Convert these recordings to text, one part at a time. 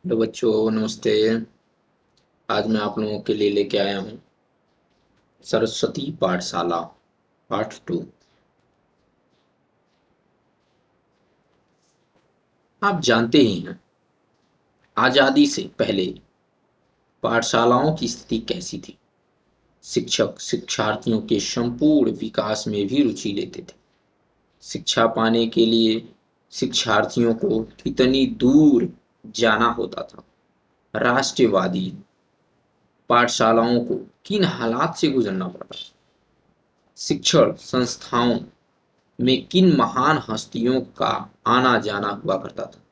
Hello बच्चों, नमस्ते। आज मैं आप लोगों के लिए लेके आया हूँ सरस्वती पाठशाला पार्ट 2। आप जानते ही हैं, आज़ादी से पहले पाठशालाओं की स्थिति कैसी थी। शिक्षक शिक्षार्थियों के संपूर्ण विकास में भी रुचि लेते थे। शिक्षा पाने के लिए शिक्षार्थियों को कितनी दूर जाना होता था। राष्ट्रवादी पाठशालाओं को किन हालात से गुजरना पड़ता था। शिक्षण संस्थाओं में किन महान हस्तियों का आना जाना हुआ करता था।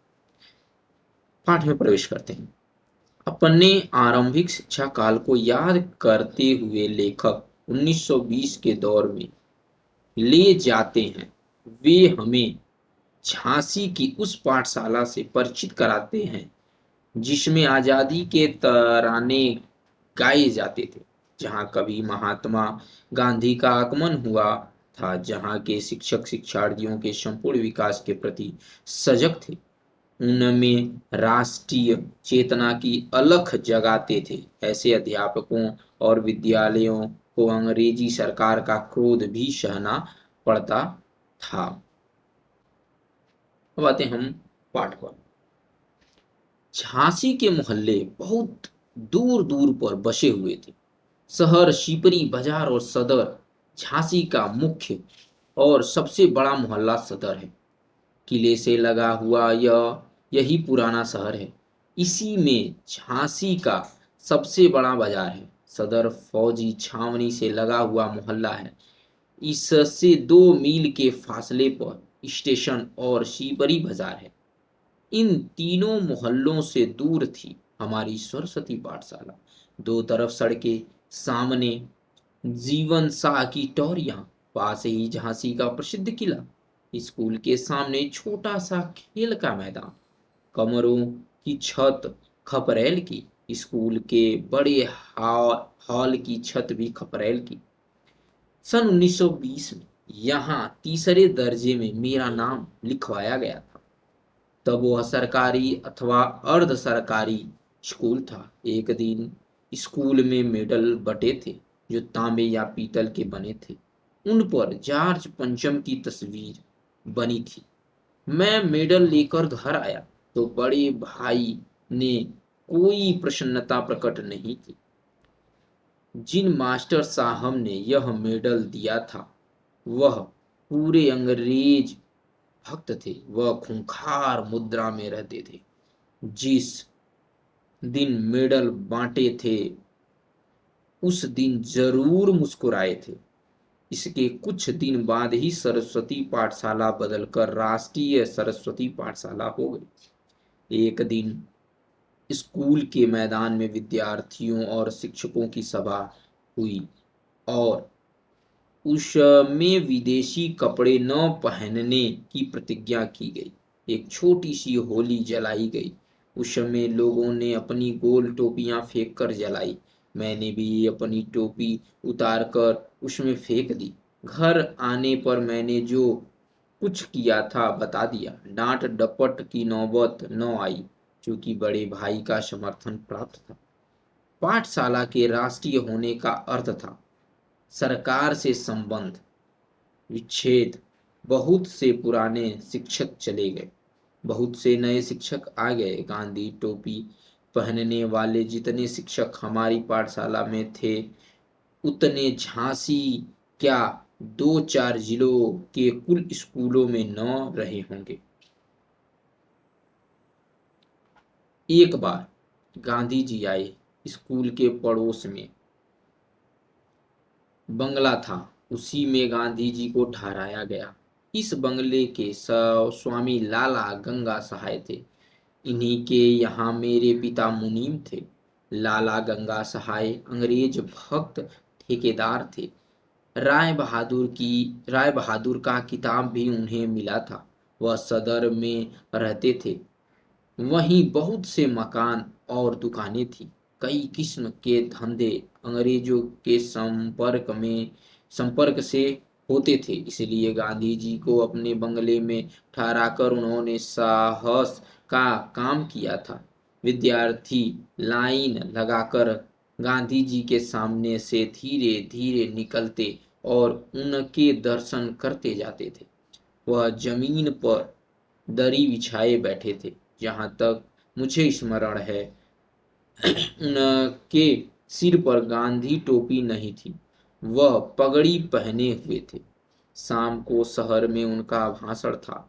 पाठ में प्रवेश करते हैं। अपने आरंभिक शिक्षा काल को याद करते हुए लेखक 1920 के दौर में ले जाते हैं। वे हमें झांसी की उस पाठशाला से परिचित कराते हैं जिसमें आजादी के तराने गाए जाते थे, जहां कभी महात्मा गांधी का आगमन हुआ था, जहां के शिक्षक शिक्षार्थियों के संपूर्ण विकास के प्रति सजग थे, उनमें राष्ट्रीय चेतना की अलख जगाते थे। ऐसे अध्यापकों और विद्यालयों को अंग्रेजी सरकार का क्रोध भी सहना पड़ता था। अब आते हम पाठ पर। झांसी के मोहल्ले बहुत दूर दूर पर बसे हुए थे। शहर, शिपरी बाजार और सदर झांसी का मुख्य और सबसे बड़ा मोहल्ला सदर है। किले से लगा हुआ यही पुराना शहर है। इसी में झांसी का सबसे बड़ा बाजार है। सदर फौजी छावनी से लगा हुआ मोहल्ला है। इससे 2 मील के फासले पर स्टेशन और शिपरी बाजार है। इन तीनों मोहल्लों से दूर थी हमारी सरस्वती पाठशाला। दो तरफ सड़कें, सामने जीवन शाह की टोरियां, पास ही झांसी का प्रसिद्ध किला। स्कूल के सामने छोटा सा खेल का मैदान, कमरों की छत खपरेल की। स्कूल के बड़े हॉल की छत भी खपरेल की। सन 1920 में यहाँ तीसरे दर्जे में मेरा नाम लिखवाया गया था। तब वह सरकारी अथवा अर्ध सरकारी स्कूल था। एक दिन स्कूल में मेडल बटे थे जो तांबे या पीतल के बने थे। उन पर जॉर्ज पंचम की तस्वीर बनी थी। मैं मेडल लेकर घर आया तो बड़े भाई ने कोई प्रसन्नता प्रकट नहीं की। जिन मास्टर साहब ने यह मेडल दिया था वह पूरे अंग्रेज भक्त थे। वह खूंखार मुद्रा में रहते थे। जिस दिन मेडल बांटे थे उस दिन जरूर मुस्कुराए थे। इसके कुछ दिन बाद ही सरस्वती पाठशाला बदलकर राष्ट्रीय सरस्वती पाठशाला हो गई। एक दिन स्कूल के मैदान में विद्यार्थियों और शिक्षकों की सभा हुई और उसमें विदेशी कपड़े न पहनने की प्रतिज्ञा की गई। एक छोटी सी होली जलाई गई। उस समय लोगों ने अपनी गोल टोपियां फेंक कर जलाई। मैंने भी अपनी टोपी उतार कर उसमें फेंक दी। घर आने पर मैंने जो कुछ किया था बता दिया। डांट डपट की नौबत न आई, क्योंकि बड़े भाई का समर्थन प्राप्त था। पाठशाला के राष्ट्रीय होने का अर्थ था सरकार से संबंध विच्छेद। बहुत से पुराने शिक्षक चले गए, बहुत से नए शिक्षक आ गए। गांधी टोपी पहनने वाले जितने शिक्षक हमारी पाठशाला में थे उतने झांसी क्या 2-4 जिलों के कुल स्कूलों में न रहे होंगे। एक बार गांधी जी आए। स्कूल के पड़ोस में बंगला था, उसी में गांधी जी को ठहराया गया। इस बंगले के स्वामी लाला गंगा सहाय थे। इन्हीं के यहाँ मेरे पिता मुनीम थे। लाला गंगा सहाय अंग्रेज भक्त ठेकेदार थे। राय बहादुर का किताब भी उन्हें मिला था। वह सदर में रहते थे। वहीं बहुत से मकान और दुकानें थी। कई किस्म के धंधे अंग्रेजों के संपर्क से होते थे। इसलिए गांधी जी को अपने बंगले में ठहराकर उन्होंने साहस का काम किया था। विद्यार्थी लाइन लगाकर गांधी जी के सामने से धीरे धीरे निकलते और उनके दर्शन करते जाते थे। वह जमीन पर दरी बिछाए बैठे थे। जहाँ तक मुझे स्मरण है, उनके सिर पर गांधी टोपी नहीं थी, वह पगड़ी पहने हुए थे। शाम को शहर में उनका भाषण था।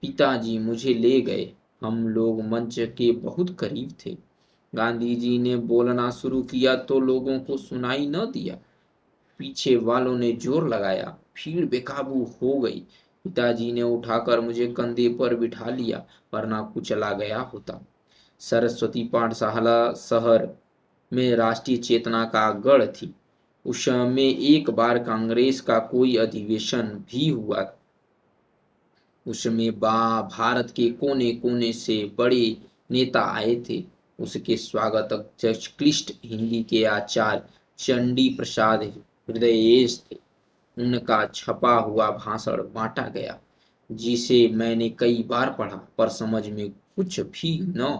पिताजी मुझे ले गए। हम लोग मंच के बहुत करीब थे। गांधी जी ने बोलना शुरू किया तो लोगों को सुनाई न दिया। पीछे वालों ने जोर लगाया, भीड़ बेकाबू हो गई। पिताजी ने उठाकर मुझे कंधे पर बिठा लिया, वरना कुचला गया होता। सरस्वती पाठशाला शहर में राष्ट्रीय चेतना का गढ़ थी। उस समय एक बार कांग्रेस का कोई अधिवेशन भी हुआ। उसमें भारत के कोने कोने से बड़े नेता आए थे। उसके स्वागत अध्यक्ष क्लिष्ट हिंदी के आचार्य चंडी प्रसाद हृदयेश थे। उनका छपा हुआ भाषण बांटा गया, जिसे मैंने कई बार पढ़ा, पर समझ में कुछ भी न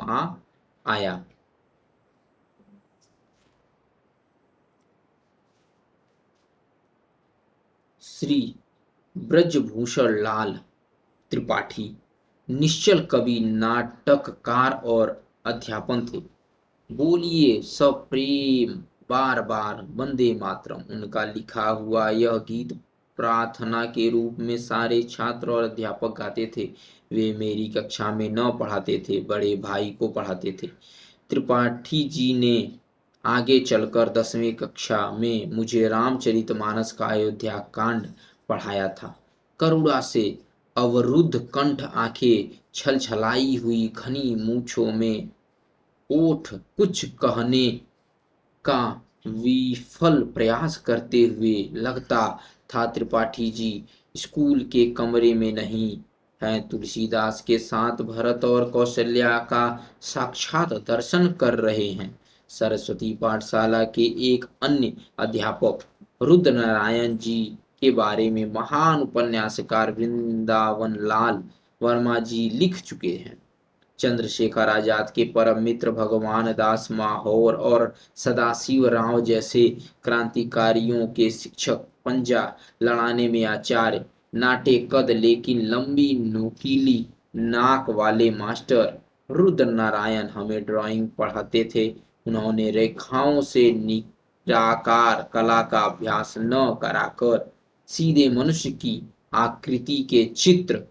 आया। श्री ब्रजभूषण लाल त्रिपाठी निश्चल कवि, नाटककार और अध्यापन थे। बोलिए सब प्रेम, बार बार वंदे मातरम। उनका लिखा हुआ यह गीत प्रार्थना के रूप में सारे छात्र और अध्यापक गाते थे। वे मेरी कक्षा में न पढ़ाते थे, बड़े भाई को पढ़ाते थे। त्रिपाठी जी ने आगे चलकर 10वीं कक्षा में मुझे रामचरितमानस का अयोध्या कांड पढ़ाया था। करुणा से अवरुद्ध कंठ, आंखें छलछलाई हुई घनी मूछों में ओठ कुछ कहने का विफल प्रयास करते हुए लगता था त्रिपाठी जी स्कूल के कमरे में नहीं हैं, तुलसीदास के साथ भरत और कौशल्या का साक्षात दर्शन कर रहे हैं। सरस्वती पाठशाला के एक अन्य अध्यापक रुद्र नारायण जी के बारे में महान उपन्यासकार वृंदावन लाल वर्मा जी लिख चुके हैं। चंद्रशेखर आजाद के परम मित्र भगवान दास माहौर और सदाशिव राव जैसे क्रांतिकारियों के शिक्षक, पंजा लड़ाने में आचार्य, नाटे कद लेकिन लंबी नुकीली नाक वाले मास्टर रुद्र नारायण हमें ड्राइंग पढ़ाते थे। उन्होंने रेखाओं से निराकार कला का अभ्यास न कराकर सीधे मनुष्य की आकृति के चित्र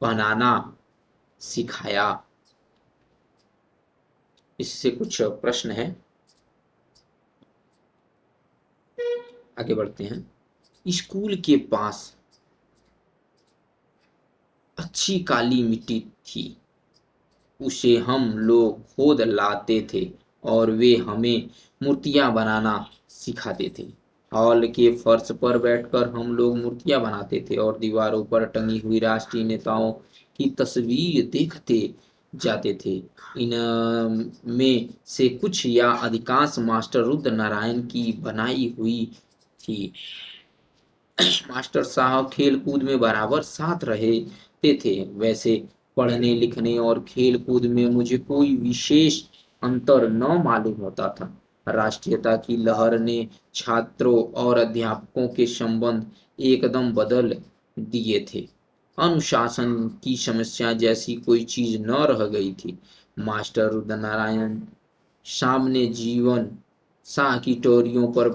बनाना सिखाया। इससे कुछ प्रश्न है, आगे बढ़ते हैं। स्कूल के पास अच्छी काली मिट्टी थी, उसे हम लोग खोद लाते थे और वे हमें मूर्तियां बनाना सिखाते थे। हॉल के फर्श पर बैठकर हम लोग मूर्तियां बनाते थे और दीवारों पर टंगी हुई राष्ट्रीय नेताओं की तस्वीर देखते जाते थे। इन में से कुछ या अधिकांश मास्टर रुद्र नारायण की बनाई हुई थी। मास्टर साहब खेल कूद में बराबर साथ रहते थे। वैसे पढ़ने लिखने और खेल कूद में मुझे कोई विशेष अंतर न मालूम होता था। राष्ट्रीयता की लहर ने छात्रों और अध्यापकों के संबंध एकदम बदल दिए थे। अनुशासन की समस्या जैसी कोई चीज न रह गई थी। मास्टर रुद्र नारायण सामने जीवन शाह की टोरियों पर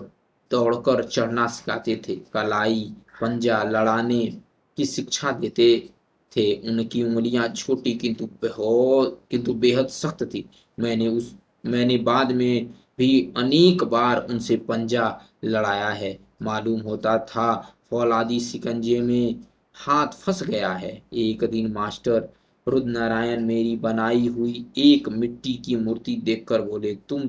दौड़कर चढ़ना सिखाते थे, कलाई पंजा लड़ाने की शिक्षा देते थे। उनकी उंगलियां छोटी किंतु बेहद सख्त थी। मैंने बाद में भी अनेक बार उनसे पंजा लड़ाया है। मालूम होता था फौलादी शिकंजे में हाथ फंस गया है। एक दिन मास्टर रुद्र नारायण मेरी बनाई हुई एक मिट्टी की मूर्ति देखकर बोले, तुम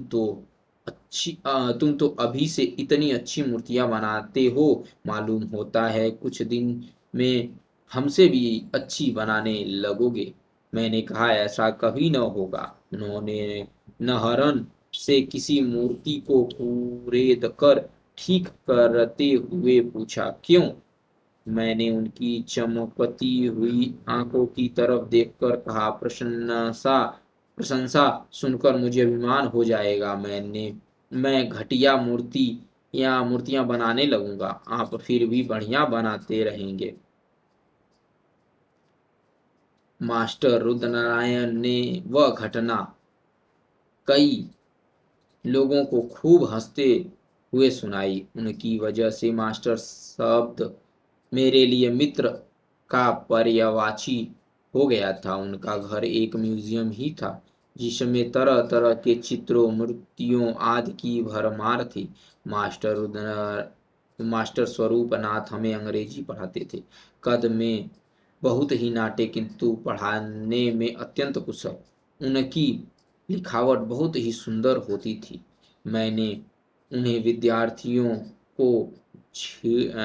तो अभी से इतनी अच्छी मूर्तियां बनाते हो, मालूम होता है कुछ दिन में हमसे भी अच्छी बनाने लगोगे। मैंने कहा ऐसा कभी न होगा। उन्होंने नहरन से किसी मूर्ति को कुरेद कर ठीक करते हुए पूछा, क्यों? मैंने उनकी चमकती हुई आंखों की तरफ देखकर कहा, प्रशंसा प्रशंसा सुनकर मुझे अभिमान हो जाएगा। मैं घटिया मूर्तियां बनाने लगूंगा। आप फिर भी बढ़िया बनाते रहेंगे। मास्टर रुद्रनारायण ने वह घटना कई लोगों को खूब हंसते हुए सुनाई। उनकी वजह से मास्टर शब्द मेरे लिए मित्र का पर्यायवाची हो गया था। उनका घर एक म्यूजियम ही था जिसमें तरह तरह के चित्रों, मूर्तियों आदि की भरमार थी। मास्टर स्वरूपनाथ हमें अंग्रेजी पढ़ाते थे। कद में बहुत ही नाटे किंतु पढ़ाने में अत्यंत कुशल। उनकी लिखावट बहुत ही सुंदर होती थी। मैंने उन्हें विद्यार्थियों को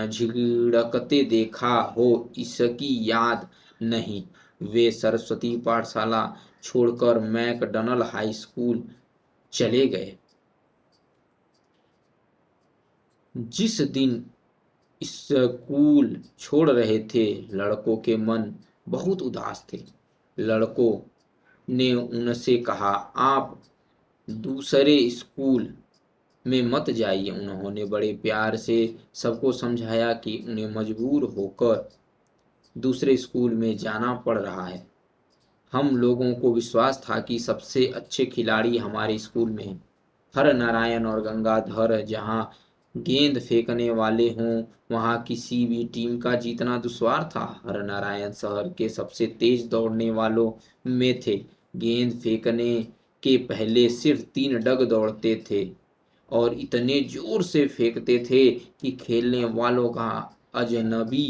झिड़कते देखा हो इसकी याद नहीं। वे सरस्वती पाठशाला छोड़कर मैकडॉनल्ड हाई स्कूल चले गए। जिस दिन स्कूल छोड़ रहे थे, लड़कों के मन बहुत उदास थे। लड़कों ने उनसे कहा, आप दूसरे स्कूल में मत जाइए। उन्होंने बड़े प्यार से सबको समझाया कि उन्हें मजबूर होकर दूसरे स्कूल में जाना पड़ रहा है। हम लोगों को विश्वास था कि सबसे अच्छे खिलाड़ी हमारे स्कूल में हैं। हर नारायण और गंगाधर जहाँ गेंद फेंकने वाले हों, वहाँ किसी भी टीम का जीतना दुश्वार था। हर नारायण शहर के सबसे तेज दौड़ने वालों में थे। गेंद फेंकने के पहले सिर्फ 3 डग दौड़ते थे और इतने जोर से फेंकते थे कि खेलने वालों का अजनबी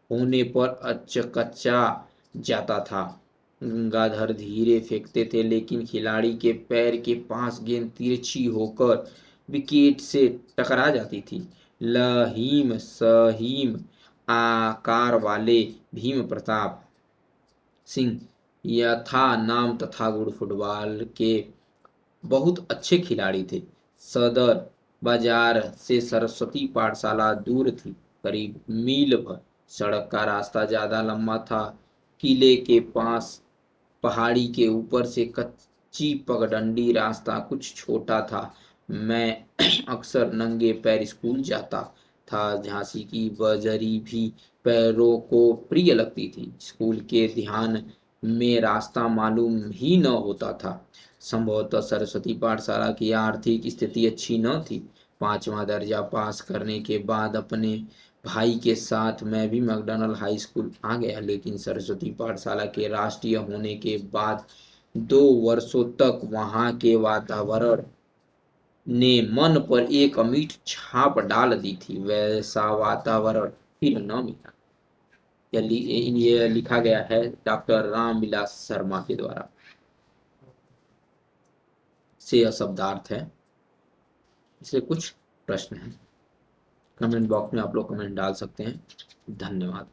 होने पर अचकचा जाता था। गंगाधर धीरे फेंकते थे, लेकिन खिलाड़ी के पैर के पास गेंद तिरछी होकर विकेट से टकरा जाती थी। लहीम सहीम आकार वाले भीम प्रताप सिंह यथा नाम तथा गुण फुटबॉल के बहुत अच्छे खिलाड़ी थे। सदर बाजार से सरस्वती पाठशाला दूर थी, करीब मील भर। सड़क का रास्ता ज्यादा लंबा था। किले के पास पहाड़ी के ऊपर से कच्ची पगडंडी रास्ता कुछ छोटा था। मैं अक्सर नंगे पैर स्कूल जाता था। झांसी की बजरी भी पैरों को प्रिय लगती थी। स्कूल के ध्यान में रास्ता मालूम ही न होता था। संभवतः सरस्वती पाठशाला की आर्थिक स्थिति अच्छी न थी। 5वां दर्जा पास करने के बाद अपने भाई के साथ मैं भी मैकडॉनल्ड हाई स्कूल आ गया, लेकिन सरस्वती पाठशाला के राष्ट्रीय होने के बाद 2 वर्षों तक वहाँ के वातावरण ने मन पर एक अमिट छाप डाल दी थी। वैसा वातावरण फिर न मिला। ये लिखा गया है डॉक्टर रामविलास शर्मा के द्वारा। से यह शब्दार्थ है। इससे कुछ प्रश्न है, कमेंट बॉक्स में आप लोग कमेंट डाल सकते हैं। धन्यवाद।